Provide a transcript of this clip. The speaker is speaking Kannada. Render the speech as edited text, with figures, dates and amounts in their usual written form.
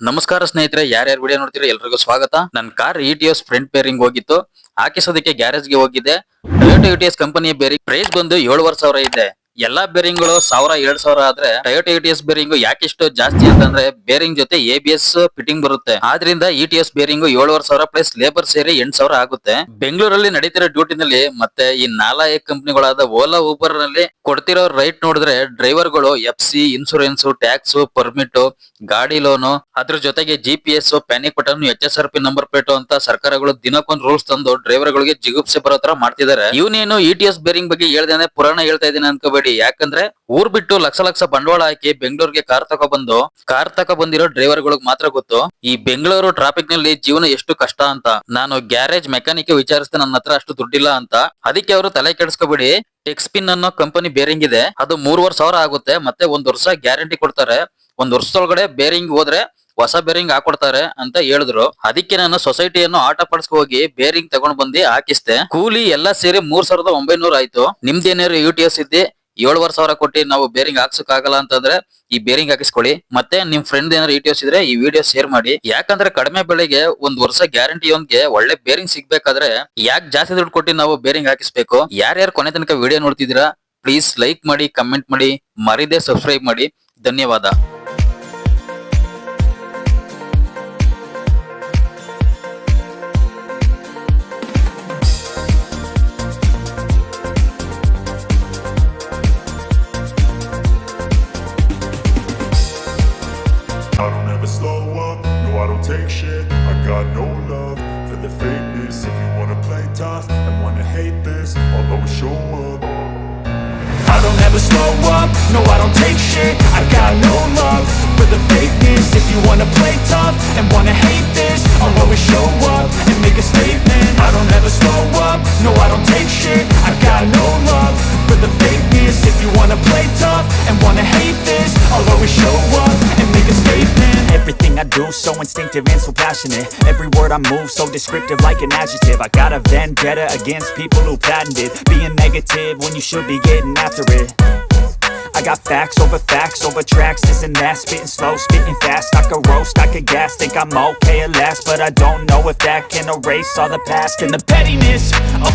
ನಮಸ್ಕಾರ ಸ್ನೇಹಿತರೆ, ಯಾರ್ಯಾರು ವಿಡಿಯೋ ನೋಡ್ತೀರಾ ಎಲ್ರಿಗೂ ಸ್ವಾಗತ. ನನ್ನ ಕಾರ್ ಇಟಿಎಸ್ ಫ್ರಂಟ್ ಬೇರಿಂಗ್ ಹೋಗಿತ್ತು, ಹಾಕಿಸೋದಕ್ಕೆ ಗ್ಯಾರೇಜ್ ಗೆ ಹೋಗಿದ್ದೆ. ಟೊಯೋಟಾ ಇಟಿಎಸ್ ಕಂಪನಿಯ ಬೇರಿಂಗ್ ಪ್ರೈಸ್ ಬಂದು 7,500 ಇದೆ. ಎಲ್ಲಾ ಬೇರಿಂಗ್ ಗಳು 1,000-2,000 ಆದ್ರೆ ಟೊಯೋಟಾ ಇಟಿಎಸ್ ಬೇರಿಂಗ್ ಯಾಕಿಷ್ಟು ಜಾಸ್ತಿ ಅಂತಂದ್ರೆ ಬೇರಿಂಗ್ ಜೊತೆ ABS ಫಿಟ್ಟಿಂಗ್ ಬರುತ್ತೆ. ಆದ್ರಿಂದ ಇಟಿಎಸ್ ಬೇರಿಂಗ್ 7,500 ಪ್ಲಸ್ ಲೇಬರ್ ಸೇರಿ 8,000 ಆಗುತ್ತೆ. ಬೆಂಗಳೂರಲ್ಲಿ ನಡೀತಿರೋ ಡ್ಯೂಟಿನಲ್ಲಿ ಮತ್ತೆ ಈ ನಾಲ್ಕು ಕಂಪನಿಗಳಾದ ಓಲಾ ಊಬರ್ ನಲ್ಲಿ ಕೊಡ್ತಿರೋ ರೈಟ್ ನೋಡಿದ್ರೆ ಡ್ರೈವರ್ ಗಳು FC, ಇನ್ಸೂರೆನ್ಸ್, ಟ್ಯಾಕ್ಸ್, ಪರ್ಮಿಟ್, ಗಾಡಿ ಲೋನು, ಅದ್ರ ಜೊತೆಗೆ GPS, panic button, HSRP number plate ಅಂತ ಸರ್ಕಾರಗಳು ದಿನಕ್ಕೊಂದು ರೂಲ್ಸ್ ತಂದು ಡ್ರೈವರ್ ಗಳಿಗೆ ಜಿಗುಪ್ಸೆ ಬರೋ ತರ ಮಾಡ್ತಿದ್ದಾರೆ. ಇವನೇನು ಇಟಿಎಸ್ ಬೇರಿಂಗ್ ಬಗ್ಗೆ ಹೇಳ್ದೇನೆ ಪುರಾಣ ಹೇಳ್ತಾ ಇದೀನಿ ಅನ್ಕೋಬೇಡಿ. ಯಾಕಂದ್ರೆ ಊರ್ ಬಿಟ್ಟು ಲಕ್ಷ ಬಂಡವಾಳ ಹಾಕಿ ಬೆಂಗಳೂರಿಗೆ ಕಾರ್ ತಗೊಬಂದಿರೋ ಡ್ರೈವರ್ ಗಳಿಗೆ ಮಾತ್ರ ಗೊತ್ತು ಈ ಬೆಂಗಳೂರು ಟ್ರಾಫಿಕ್ ನಲ್ಲಿ ಜೀವನ ಎಷ್ಟು ಕಷ್ಟ ಅಂತ. ನಾನು ಗ್ಯಾರೇಜ್ ಮೆಕ್ಯಾನಿಕ್ ವಿಚಾರಿಸಿದೆ, ನನ್ನ ಹತ್ರ ಅಷ್ಟು ದುಡ್ಡಿಲ್ಲ ಅಂತ. ಅದಕ್ಕೆ ಅವರು ತಲೆ ಕೆಡಿಸ್ಕೋಬೇಡಿ, ಟೆಕ್ಸ್ಪಿನ್ ಅನ್ನೋ ಕಂಪನಿ ಬೇರಿಂಗ್ ಇದೆ, ಅದು 3,500 ಆಗುತ್ತೆ. ಮತ್ತೆ 1 ವರ್ಷ ಗ್ಯಾರಂಟಿ ಕೊಡ್ತಾರೆ. 1 ವರ್ಷದೊಳಗಡೆ ಬೇರಿಂಗ್ ಹೋದ್ರೆ ಹೊಸ ಬೇರಿಂಗ್ ಹಾಕೊಡ್ತಾರೆ ಅಂತ ಹೇಳಿದ್ರು. ಅದಕ್ಕೆ ನಾನು ಸೊಸೈಟಿಯನ್ನು ಆಟೋ ಪಾರ್ಟ್ಸ್ ಹೋಗಿ ಬೇರಿಂಗ್ ತಗೊಂಡ್ ಬಂದು ಹಾಕಿಸ್ದೆ. ಕೂಲಿ ಎಲ್ಲಾ ಸೇರಿ 3,900 ಆಯ್ತು. ನಿಮ್ದೇನಾದ್ರು UTS ಇದ್ದಿ 7,500 ಕೊಟ್ಟು ನಾವು ಬೇರಿಂಗ್ ಹಾಕ್ಸಕ್ ಆಗಲ್ಲ ಅಂತಂದ್ರೆ ಈ ಬೇರಿಂಗ್ ಹಾಕಿಸ್ಕೊಳ್ಳಿ. ಮತ್ತೆ ನಿಮ್ ಫ್ರೆಂಡ್ ಏನಾದ್ರು ಇಟಿಎಸ್ ಇದ್ರೆ ಈ ವಿಡಿಯೋ ಶೇರ್ ಮಾಡಿ. ಯಾಕಂದ್ರೆ ಕಡಿಮೆ ಬೆಲೆಗೆ 1 ವರ್ಷ ಗ್ಯಾರಂಟಿ ಒಂದ್ಗೆ ಒಳ್ಳೆ ಬೇರಿಂಗ್ ಸಿಗ್ಬೇಕಾದ್ರೆ ಯಾಕೆ ಜಾಸ್ತಿ ದುಡ್ಡು ಕೊಟ್ಟು ನಾವು ಬೇರಿಂಗ್ ಹಾಕಿಸ್ಬೇಕು? ಯಾರ್ಯಾರು ಕೊನೆ ತನಕ ವಿಡಿಯೋ ನೋಡ್ತಿದ್ದೀರಾ ಪ್ಲೀಸ್ ಲೈಕ್ ಮಾಡಿ, ಕಮೆಂಟ್ ಮಾಡಿ, ಮರಿದೆ ಸಬ್ಸ್ಕ್ರೈಬ್ ಮಾಡಿ. ಧನ್ಯವಾದ. I don't ever slow up, no I don't take shit. I got no love for the fakeness. If you wanna play tough and wanna hate this, I'll always show up. I don't ever slow up, no I don't take shit. I got no love for the fakeness. If you wanna play tough and wanna hate this, I'll always show up and make a statement. I don't ever slow up, no I don't take shit. I got no love for the fakeness. If you wanna play tough and wanna hate this, I'll always show up and make a statement. Everything I do so instinctive and so passionate. Every word I move so descriptive like an adjective. I got a vendetta against people who patented being negative when you should be getting after it. I got facts over tracks, this and that. Spitting slow, spitting fast. I could roast, I could gas. Think I'm okay at last, but I don't know if that can erase all the past and the pettiness. Oh.